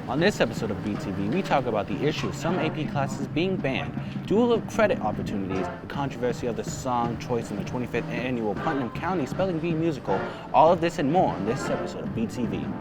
On this episode of BTV, we talk about the issue of some AP classes being banned, dual credit opportunities, the controversy of the song choice in the 25th annual Putnam County Spelling Bee musical, all of this and more on this episode of BTV.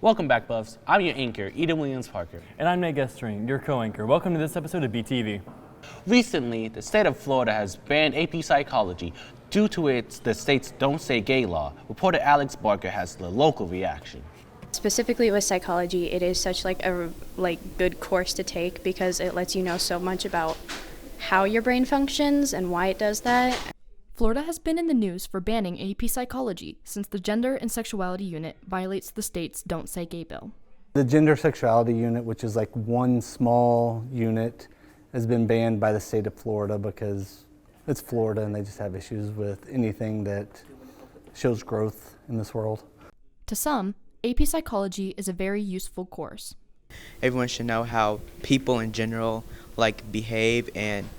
Welcome back, Buffs. I'm your anchor, Eden Williams-Parker. And I'm Nate Gestring, your co-anchor. Welcome to this episode of BTV. Recently, the state of Florida has banned AP Psychology due to the state's Don't Say Gay law. Reporter Alex Barker has the local reaction. Specifically with psychology, it is such a good course to take because it lets you know so much about how your brain functions and why it does that. Florida has been in the news for banning AP Psychology since the Gender and Sexuality Unit violates the state's Don't Say Gay bill. The Gender Sexuality Unit, which is like one small unit, has been banned by the state of Florida because it's Florida and they just have issues with anything that shows growth in this world. To some, AP Psychology is a very useful course. Everyone should know how people in general behave and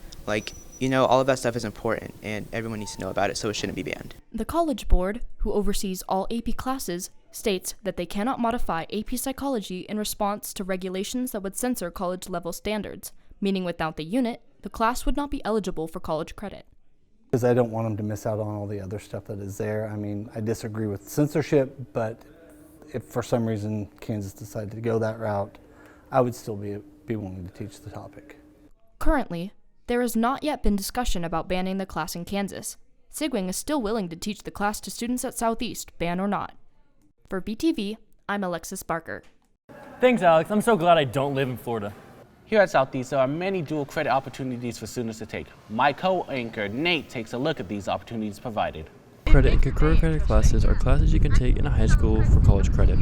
all of that stuff is important and everyone needs to know about it, so it shouldn't be banned. The College Board, who oversees all AP classes, states that they cannot modify AP Psychology in response to regulations that would censor college-level standards, meaning without the unit, the class would not be eligible for college credit. Because I don't want them to miss out on all the other stuff that is there. I mean, I disagree with censorship, but if for some reason Kansas decided to go that route, I would still be willing to teach the topic. Currently, there has not yet been discussion about banning the class in Kansas. Sigwing is still willing to teach the class to students at Southeast, ban or not. For BTV, I'm Alexis Barker. Thanks, Alex. I'm so glad I don't live in Florida. Here at Southeast, there are many dual credit opportunities for students to take. My co-anchor, Nate, takes a look at these opportunities provided. Credit and concurrent credit classes are classes you can take in a high school for college credit.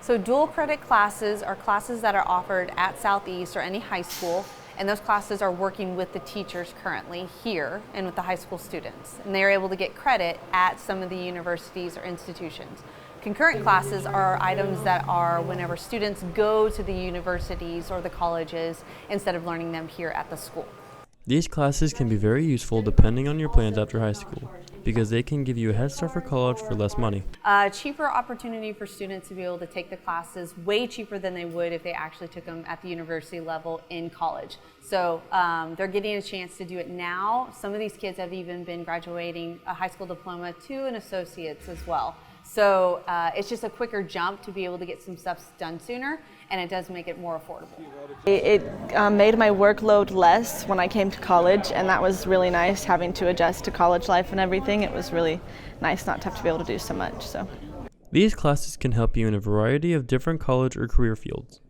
So dual credit classes are classes that are offered at Southeast or any high school, and those classes are working with the teachers currently here and with the high school students. And they are able to get credit at some of the universities or institutions. Concurrent classes are items that are whenever students go to the universities or the colleges instead of learning them here at the school. These classes can be very useful depending on your plans after high school, because they can give you a head start for college for less money. Cheaper opportunity for students to be able to take the classes, way cheaper than they would if they actually took them at the university level in college. So they're getting a chance to do it now. Some of these kids have even been graduating a high school diploma to an associate's as well. So it's just a quicker jump to be able to get some stuff done sooner, and it does make it more affordable. It made my workload less when I came to college, and that was really nice, having to adjust to college life and everything. It was really nice not to have to be able to do so much. These classes can help you in a variety of different college or career fields.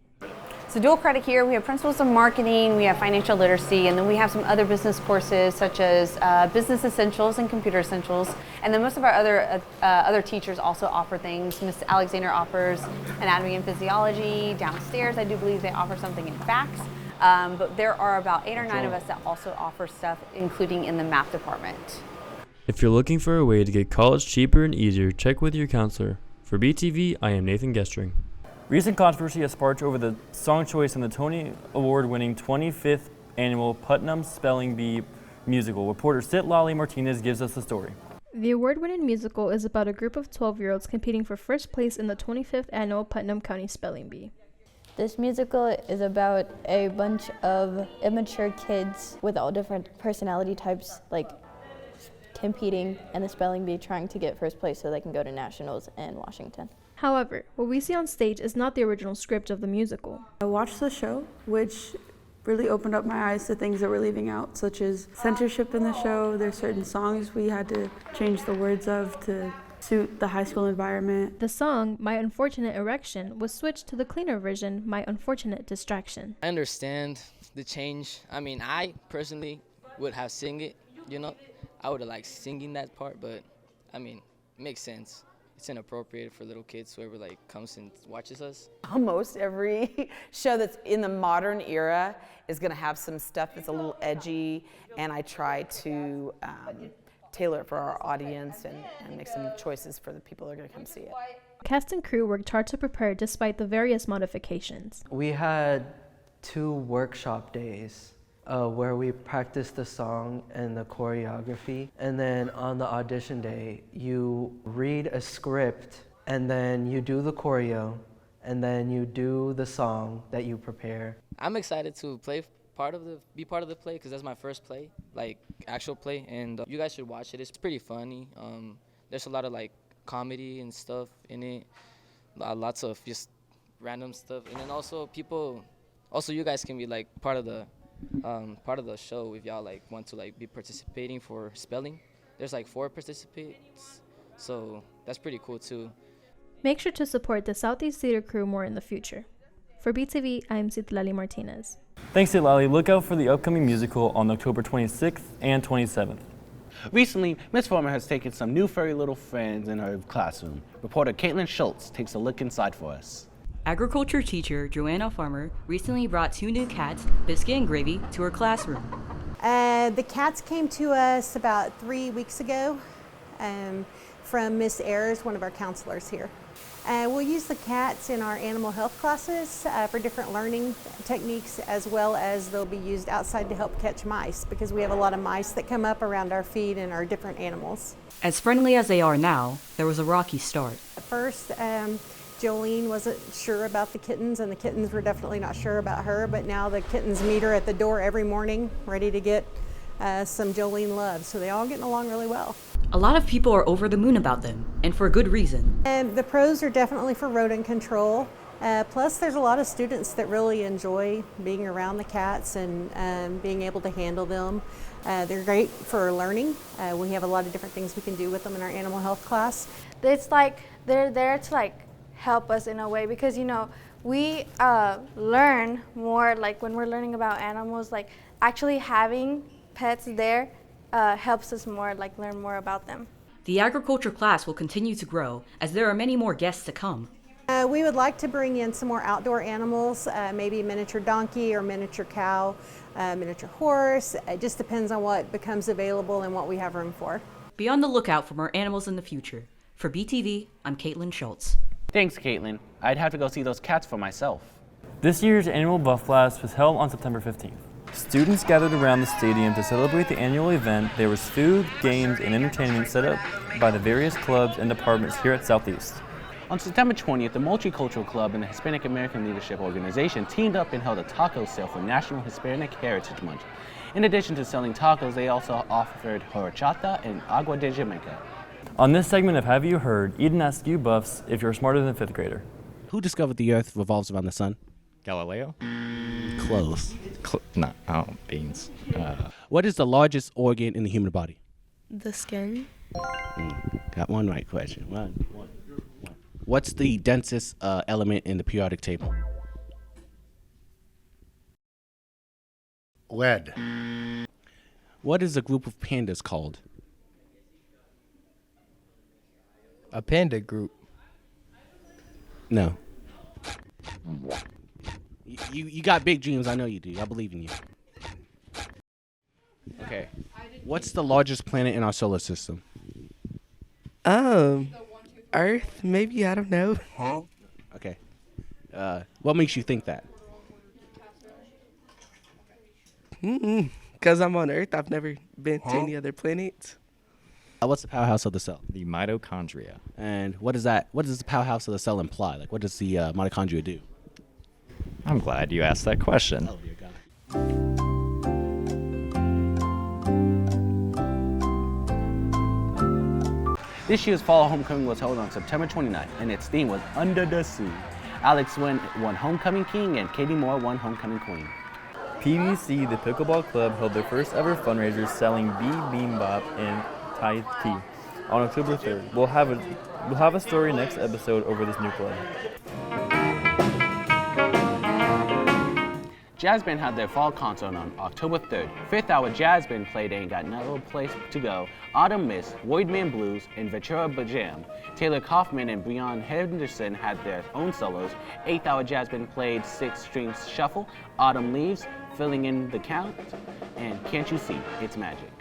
So dual credit here, we have principles of marketing, we have financial literacy, and then we have some other business courses such as business essentials and computer essentials. And then most of our other teachers also offer things. Ms. Alexander offers anatomy and physiology. Downstairs, I do believe they offer something in FACS. But there are about 8 or 9 of us that also offer stuff, including in the math department. If you're looking for a way to get college cheaper and easier, check with your counselor. For BTV, I am Nathan Gestring. Recent controversy has sparked over the song choice in the Tony Award-winning 25th annual Putnam Spelling Bee musical. Reporter Sit Lolly Martinez gives us the story. The award-winning musical is about a group of 12-year-olds competing for first place in the 25th annual Putnam County Spelling Bee. This musical is about a bunch of immature kids with all different personality types, competing in the spelling bee, trying to get first place so they can go to nationals in Washington. However, what we see on stage is not the original script of the musical. I watched the show, which really opened up my eyes to things that we're leaving out, such as censorship in the show. There's certain songs we had to change the words of to suit the high school environment. The song, My Unfortunate Erection, was switched to the cleaner version, My Unfortunate Distraction. I understand the change. I personally would have sing it, I would have liked singing that part, but, it makes sense. it's inappropriate for little kids, whoever like comes and watches us. Almost every show that's in the modern era is going to have some stuff that's a little edgy, and I try to tailor it for our audience and make some choices for the people that are going to come see it. Cast and crew worked hard to prepare despite the various modifications. We had 2 workshop days where we practiced the song and the choreography, and then on the audition day you read a script and then you do the choreo and then you do the song that you prepare. I'm excited to be part of the play because that's my first play, like actual play, and you guys should watch it. It's pretty funny. There's a lot of like comedy and stuff in it, lots of just random stuff, and then also you guys can be like part of the show if y'all like want to like be participating for spelling. There's like 4 participants, so that's pretty cool too. Make sure to support the Southeast Theater crew more in the future. For BTV, I'm Citlali Martinez. Thanks, Citlali. Look out for the upcoming musical on October 26th and 27th. Recently, Ms. Farmer has taken some new furry little friends in her classroom. Reporter Caitlin Schultz takes a look inside for us. Agriculture teacher Joanna Farmer recently brought 2 new cats, Biscuit and Gravy, to her classroom. The cats came to us about 3 weeks ago from Miss Ayers, one of our counselors here. We'll use the cats in our animal health classes for different learning techniques, as well as they'll be used outside to help catch mice, because we have a lot of mice that come up around our feet and our different animals. As friendly as they are now, there was a rocky start. At first, Jolene wasn't sure about the kittens, and the kittens were definitely not sure about her, but now the kittens meet her at the door every morning, ready to get some Jolene love. So they're all getting along really well. A lot of people are over the moon about them, and for a good reason. The pros are definitely for rodent control. Plus, there's a lot of students that really enjoy being around the cats and being able to handle them. They're great for learning. We have a lot of different things we can do with them in our animal health class. It's like they're there to like help us in a way, because we learn more like when we're learning about animals. Like actually having pets there helps us more, like learn more about them. The agriculture class will continue to grow as there are many more guests to come. We would like to bring in some more outdoor animals, maybe miniature donkey or miniature cow, miniature horse. It just depends on what becomes available and what we have room for. Be on the lookout for more animals in the future. For BTV, I'm Caitlin Schultz. Thanks, Caitlin. I'd have to go see those cats for myself. This year's annual Buff Blast was held on September 15th. Students gathered around the stadium to celebrate the annual event. There was food, games, and entertainment set up by the various clubs and departments here at Southeast. On September 20th, the Multicultural Club and the Hispanic American Leadership Organization teamed up and held a taco sale for National Hispanic Heritage Month. In addition to selling tacos, they also offered horchata and agua de Jamaica. On this segment of Have You Heard, Eden asks you buffs if you're smarter than a 5th grader. Who discovered the Earth revolves around the sun? Galileo? Close. Beans. What is the largest organ in the human body? The skin. Got one right question. One. What's the densest element in the periodic table? Lead. What is a group of pandas called? A panda group. No. You got big dreams. I know you do. I believe in you. Okay. What's the largest planet in our solar system? Earth, maybe, I don't know. Huh? Okay. What makes you think that? Because I'm on Earth. I've never been to any other planets. What's the powerhouse of the cell? The mitochondria. And what is that? What does the powerhouse of the cell imply? Like, what does the mitochondria do? I'm glad you asked that question. Oh, dear God. This year's fall homecoming was held on September 29th, and its theme was Under the Sea. Alex won Homecoming King, and Katie Moore won Homecoming Queen. PBC, the Pickleball Club, held their first ever fundraiser selling Bibimbap and Thai tea on October 3rd. We'll have a story next episode over this new club. Jazz Band had their fall concert on October 3rd. Fifth Hour Jazz Band played Ain't Got No Place to Go, Autumn Mist, Woodman Blues, and Ventura Bajam. Taylor Kaufman and Breon Henderson had their own solos. Eighth Hour Jazz Band played Six Strings Shuffle, Autumn Leaves, Filling in the Count, and Can't You See, It's Magic.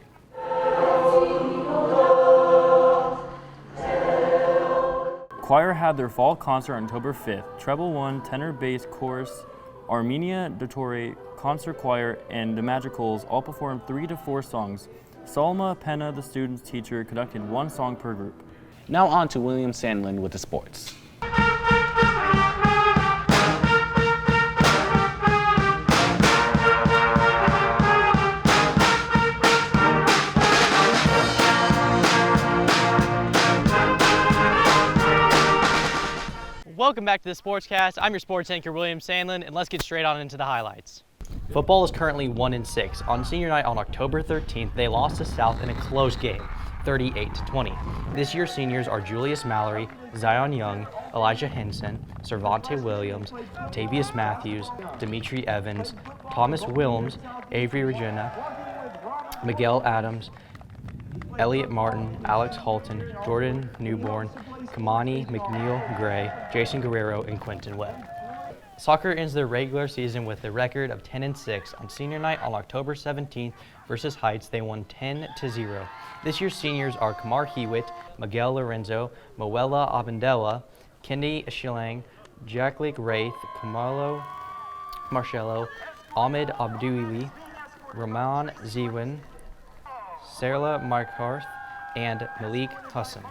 Choir had their fall concert on October 5th. Treble 1, tenor bass, chorus, Armenia Dottore, concert choir, and the Magicals all performed 3 to 4 songs. Salma Penna, the student's teacher, conducted 1 song per group. Now on to William Sandlin with the sports. Welcome back to the Sportscast. I'm your sports anchor, William Sandlin, and let's get straight on into the highlights. Football is currently 1-6. On senior night on October 13th, they lost to South in a close game, 38-20. This year's seniors are Julius Mallory, Zion Young, Elijah Henson, Cervante Williams, Tavius Matthews, Dimitri Evans, Thomas Wilms, Avery Regina, Miguel Adams, Elliot Martin, Alex Halton, Jordan Newborn, Kamani McNeil Gray, Jason Guerrero, and Quentin Webb. Soccer ends their regular season with a record of 10-6. On senior night on October 17th versus Heights, they won 10-0. This year's seniors are Kamar Hewitt, Miguel Lorenzo, Moella Abendella, Kendi Schilling, Jacklick Wraith, Camilo Marcello, Ahmed Abdouli, Rahman Zewin, Sarah Markarth, and Malik Hassan.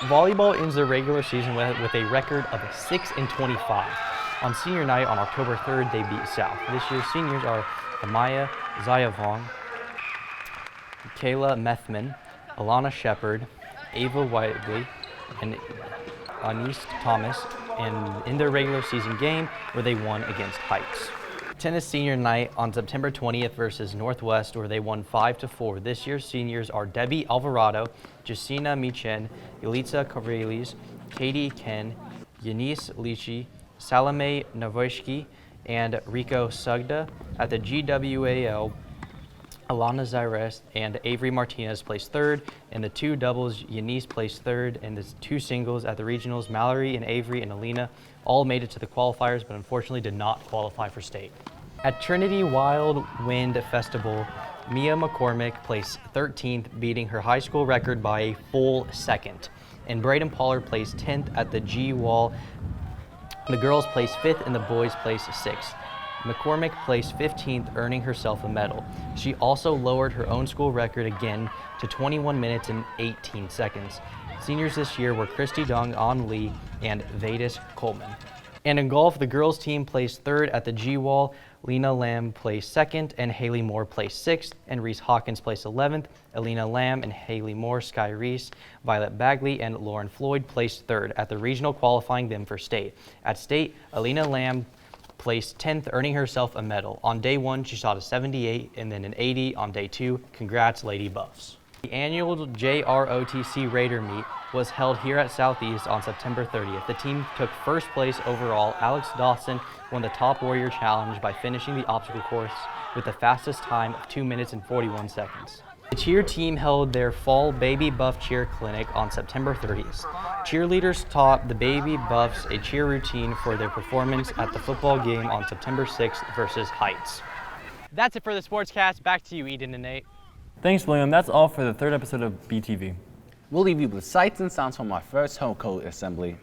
Volleyball ends their regular season with a record of 6-25. On senior night on October 3rd, they beat South. This year's seniors are Amaya Zayavong, Kayla Methman, Alana Shepard, Ava Whiteley, and Anise Thomas in their regular season game where they won against Heights. Tennis senior night on September 20th versus Northwest where they won 5-4. This year's seniors are Debbie Alvarado, Jacina Michen, Yelitsa Kavrelis, Katie Ken, Yanis Lichi, Salome Navoshki, and Rico Sugda. At the GWAL, Alana Zaires and Avery Martinez placed 3rd. In the 2 doubles, Yanis placed 3rd. And the 2 singles at the regionals, Mallory and Avery and Alina all made it to the qualifiers, but unfortunately did not qualify for state. At Trinity Wild Wind Festival, Mia McCormick placed 13th, beating her high school record by a full second. And Braden Pollard placed 10th at the G-Wall. The girls placed 5th and the boys placed 6th. McCormick placed 15th, earning herself a medal. She also lowered her own school record again to 21 minutes and 18 seconds. Seniors this year were Christy Dong An Lee and Vadis Coleman. And in golf, the girls team placed 3rd at the G-Wall. Lena Lamb placed 2nd, and Haley Moore placed 6th, and Reese Hawkins placed 11th. Alina Lamb and Haley Moore, Sky Reese, Violet Bagley, and Lauren Floyd placed 3rd at the regional, qualifying them for state. At state, Alina Lamb placed 10th, earning herself a medal. On day 1, she shot a 78 and then an 80 on day 2. Congrats, Lady Buffs. The annual JROTC Raider meet was held here at Southeast on September 30th. The team took first place overall. Alex Dawson won the Top Warrior Challenge by finishing the obstacle course with the fastest time of 2 minutes and 41 seconds. The cheer team held their fall Baby Buff Cheer Clinic on September 30th. Cheerleaders taught the Baby Buffs a cheer routine for their performance at the football game on September 6th versus Heights. That's it for the Sportscast. Back to you, Eden and Nate. Thanks, William. That's all for the 3rd episode of BTV. We'll leave you with sights and sounds from our first home coat assembly.